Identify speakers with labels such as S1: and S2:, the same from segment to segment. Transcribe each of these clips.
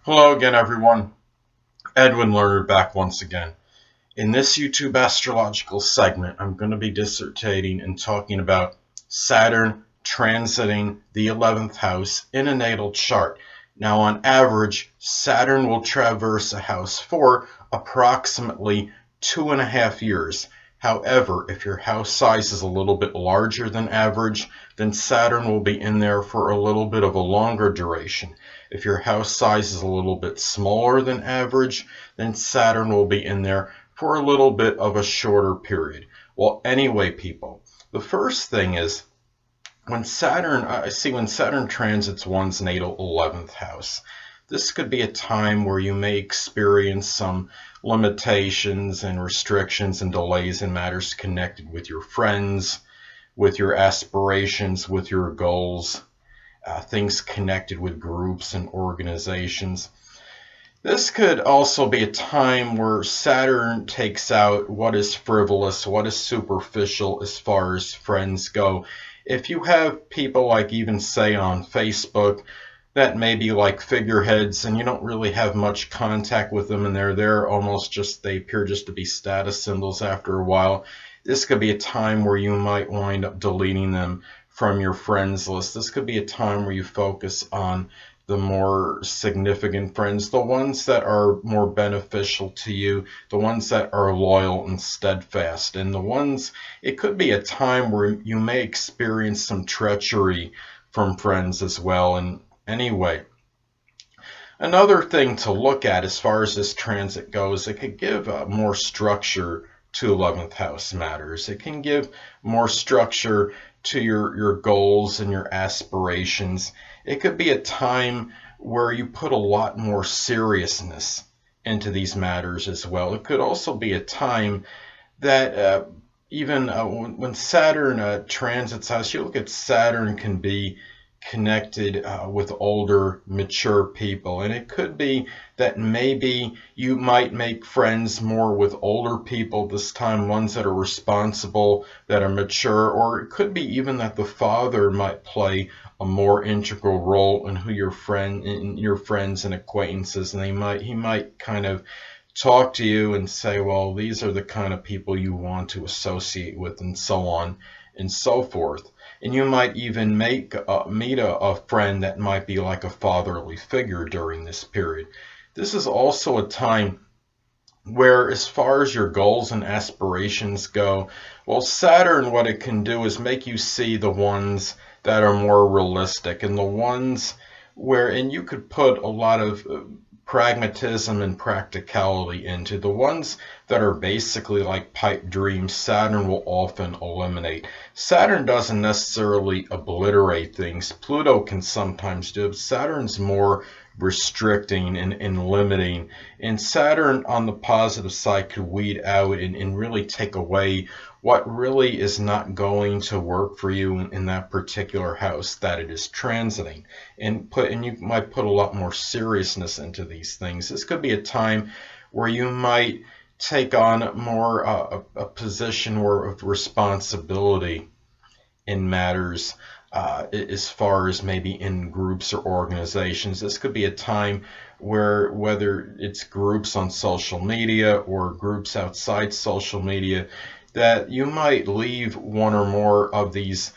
S1: Hello again, everyone. Edwin Learnard back once again. In this YouTube astrological segment, I'm going to be dissertating and talking about Saturn transiting the 11th house in a natal chart. Now, on average, Saturn will traverse a house for approximately 2.5 years. However, if your house size is a little bit larger than average, then Saturn will be in there for a little bit of a longer duration. If your house size is a little bit smaller than average, then Saturn will be in there for a little bit of a shorter period. Well, anyway, people, the first thing is when Saturn transits one's natal 11th house, this could be a time where you may experience some limitations and restrictions and delays in matters connected with your friends, with your aspirations, with your goals, things connected with groups and organizations. This could also be a time where Saturn takes out what is frivolous, what is superficial as far as friends go. If you have people like even say on Facebook that may be like figureheads and you don't really have much contact with them and they're there almost just, they appear just to be status symbols after a while, this could be a time where you might wind up deleting them from your friends list. This could be a time where you focus on the more significant friends, the ones that are more beneficial to you, the ones that are loyal and steadfast, and the ones, it could be a time where you may experience some treachery from friends as well. And anyway, another thing to look at as far as this transit goes, it could give more structure to 11th house matters. It can give more structure to your goals and your aspirations. It could be a time where you put a lot more seriousness into these matters as well. It could also be a time that even when Saturn transits house, you look at Saturn can be connected with older, mature people. And it could be that maybe you might make friends more with older people this time, ones that are responsible, that are mature, or it could be even that the father might play a more integral role in who your friends and acquaintances, and he might kind of talk to you and say, well, these are the kind of people you want to associate with, and so on and so forth. And you might even meet a friend that might be like a fatherly figure during this period. This is also a time where, as far as your goals and aspirations go, well, Saturn, what it can do is make you see the ones that are more realistic, and the ones where, and you could put a lot of pragmatism and practicality into. The ones that are basically like pipe dreams, Saturn will often eliminate. Saturn doesn't necessarily obliterate things. Pluto can sometimes do it. Saturn's more restricting and limiting. And Saturn, on the positive side, could weed out and really take away what really is not going to work for you in that particular house that it is transiting, and you might put a lot more seriousness into these things. This could be a time where you might take on more a position of responsibility in matters as far as maybe in groups or organizations. This could be a time where, whether it's groups on social media or groups outside social media, that you might leave one or more of these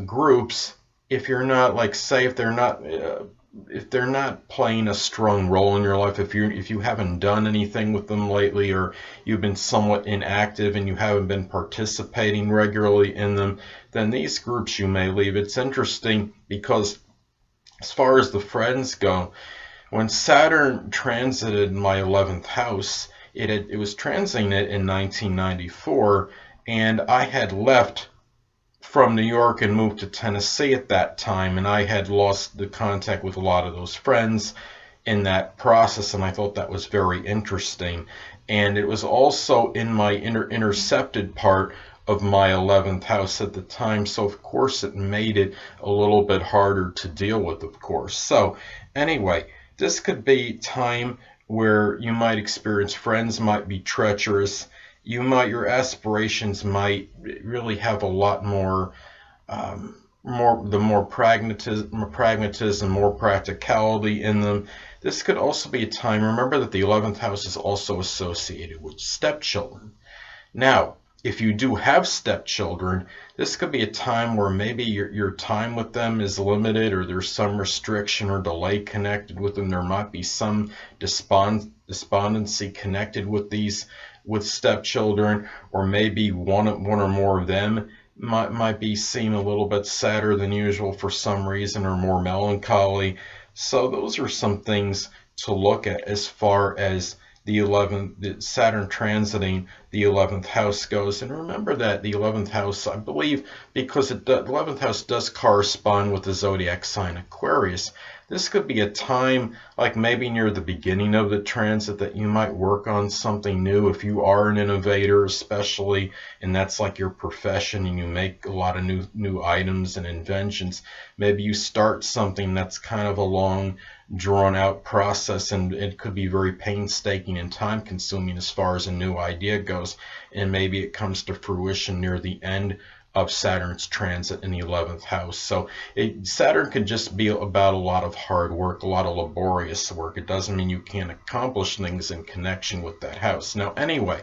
S1: groups if you're not, like, say, if they're not playing a strong role in your life, if you haven't done anything with them lately, or you've been somewhat inactive and you haven't been participating regularly in them, then these groups you may leave. It's interesting because as far as the friends go, when Saturn transited my 11th house, it was transiting it in 1994, and I had left from New York and moved to Tennessee at that time, and I had lost the contact with a lot of those friends in that process, and I thought that was very interesting. And it was also in my intercepted part of my 11th house at the time, so of course it made it a little bit harder to deal with, of course. So anyway, this could be time where you might experience friends might be treacherous. Your aspirations might really have a lot more more pragmatism, more practicality in them. This could also be a time, remember that the 11th house is also associated with stepchildren. Now, if you do have stepchildren, this could be a time where maybe your time with them is limited, or there's some restriction or delay connected with them. There might be some despondency connected with stepchildren, or maybe one or more of them might be seen a little bit sadder than usual for some reason, or more melancholy. So those are some things to look at as far as the Saturn transiting the 11th house goes. And remember that the 11th house, I believe, because the 11th house does correspond with the zodiac sign Aquarius, this could be a time, like maybe near the beginning of the transit, that you might work on something new. If you are an innovator especially, and that's like your profession, and you make a lot of new items and inventions, maybe you start something that's kind of a long drawn out process, and it could be very painstaking and time consuming as far as a new idea goes, and maybe it comes to fruition near the end of Saturn's transit in the 11th house. So Saturn can just be about a lot of hard work, a lot of laborious work. It doesn't mean you can't accomplish things in connection with that house. Now anyway,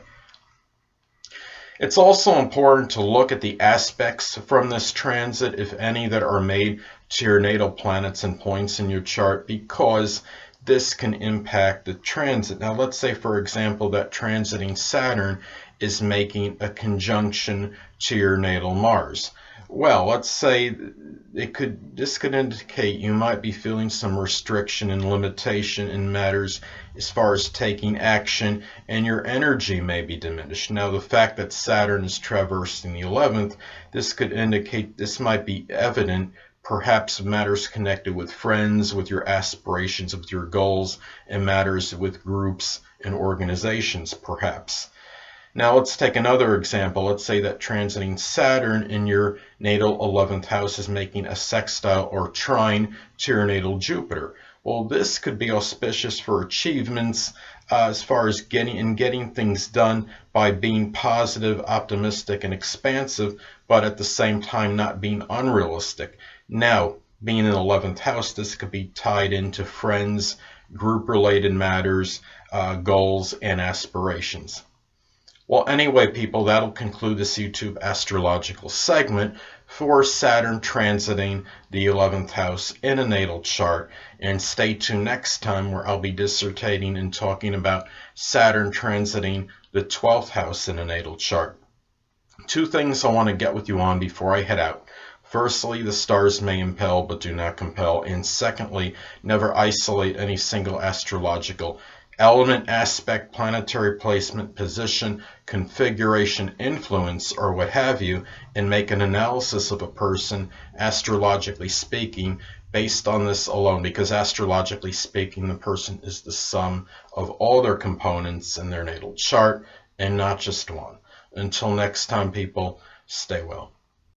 S1: it's also important to look at the aspects from this transit, if any, that are made to your natal planets and points in your chart, because this can impact the transit. Now let's say, for example, that transiting Saturn is making a conjunction to your natal Mars. Well, let's say this could indicate you might be feeling some restriction and limitation in matters as far as taking action, and your energy may be diminished. Now, the fact that Saturn is traversing the 11th, this could indicate this might be evident, perhaps matters connected with friends, with your aspirations, with your goals, and matters with groups and organizations, perhaps. Now let's take another example. Let's say that transiting Saturn in your natal 11th house is making a sextile or trine to your natal Jupiter. Well, this could be auspicious for achievements as far as getting things done by being positive, optimistic, and expansive, but at the same time not being unrealistic. Now, being in the 11th house, this could be tied into friends, group-related matters, goals, and aspirations. Well, anyway, people, that'll conclude this YouTube astrological segment for Saturn transiting the 11th house in a natal chart. And stay tuned next time, where I'll be dissertating and talking about Saturn transiting the 12th house in a natal chart. Two things I want to get with you on before I head out. Firstly, the stars may impel but do not compel. And secondly, never isolate any single astrological element, aspect, planetary placement, position, configuration, influence, or what have you, and make an analysis of a person, astrologically speaking, based on this alone, because astrologically speaking, the person is the sum of all their components in their natal chart, and not just one. Until next time, people, stay well.